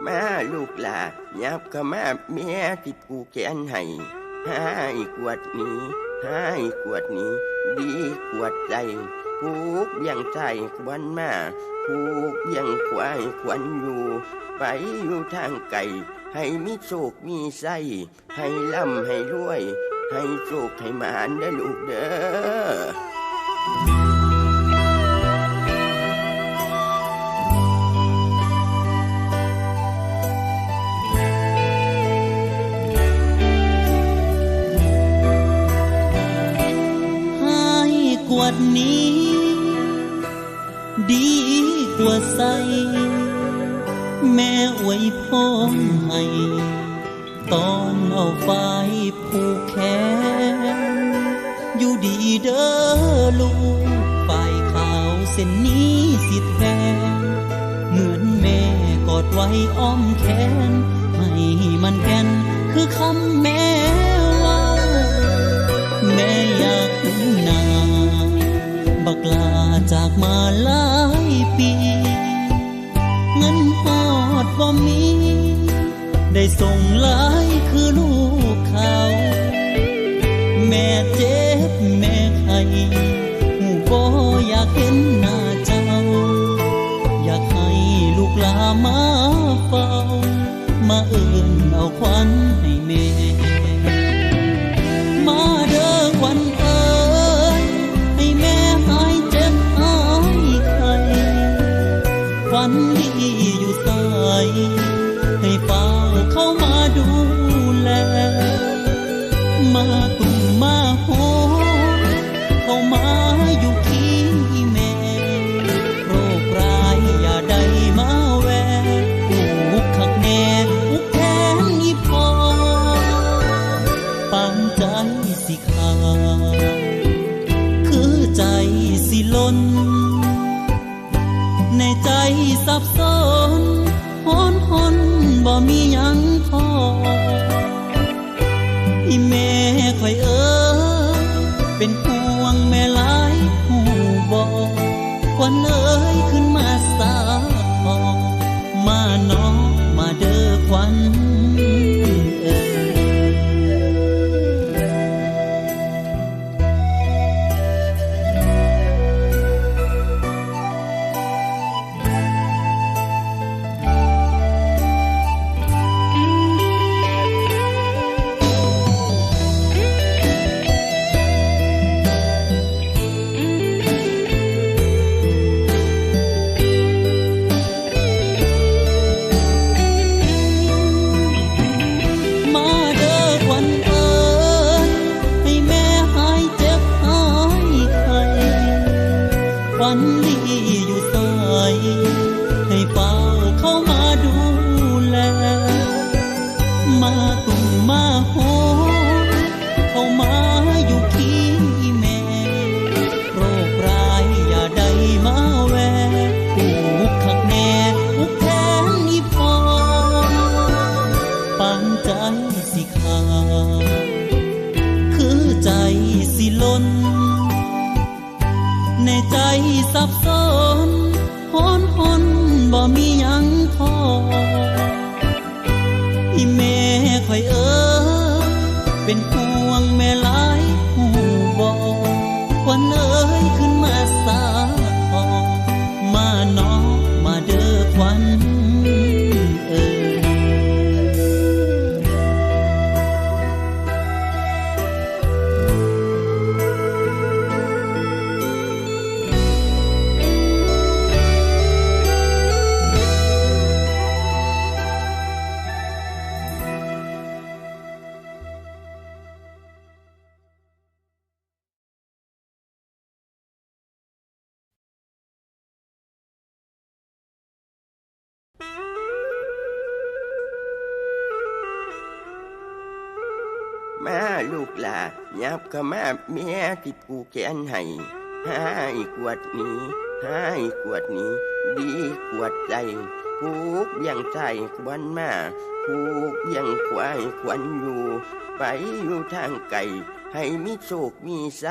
มาลูกหลายับเข้ามาแม่ที่ปูแขนให้กวดนี้กวดนี้ดีกวดใจผูกเบี่ยงใจควันมาผูกเบี่ยงควายควันอยู่ไปอยู่ทางไกลให้มีโชคมีไส้ให้ร่ำให้รวยให้โชคให้มานได้ลูกเด้อกวดนี้ดีกว่าใส่แม่อวยพรให้ตอนเอาไฟผูกแขนอยู่ดีเด้อลูกฝ่ายขาวเส้นนี้สิแทนเหมือนแม่กอดไว้อ้อมแขนให้มันแก่นคือคำแม่เล่าแม่อยากนาบักลาจากมาหลายปีเงินหอดบ่มีได้ส่งหลายคือลูกเขาแม่เจ็บแม่ไข้หูบ่อยากเห็นหน้าเจ้าอยากให้ลูกลามาเฝ้ามาเอิ้นเอาขวัญให้แม่มาเด้อขวัญเอ้ยให้แม่หายเจ็บหายไข้ขวัญดีอยู่ไสให้เฝ้าเข้ามาดูแลมาตุ่มมาโหเข้ามาอยู่เคียงแม่โรคร้ายอย่าได้มาแวะอุกคักแน่อุกแทนอีพอปานใจสิขาดคือใจสิล้นในใจสับสนหนบ่มีหยังพออีแม่ค่อยเป็นห่วงแม่หลายหูบ่ควันเอ้ยขึ้นมาสาพอมาน้องมาเด้อควันฝันดีอยู่ไสให้เฝ้าเข้ามาดูแลมาตุ่มมาโหเข้ามาอยู่เคียงแม่โรคร้ายอย่าได้มาแวะอุกคักแน่อุกแทนอีพอปานใจสิขาดคือใจสิล้นในใจสับสนหนบ่มีหยังพออีแม่ค่อยเป็นห่วงแม่หลายหูบ่ควันเอ้ยขึ้นมาสาพอมาน้องมาเด้อควันมาลูกหลายับเข้ามาแม่ที่ปูแขนให้กวดนี้กวดนี้ดีกวดใจผูกเบี่ยงใจควันมาผูกเบี่ยงควายควันอยู่ไปอยู่ทางไกลให้มีโชคมีไส้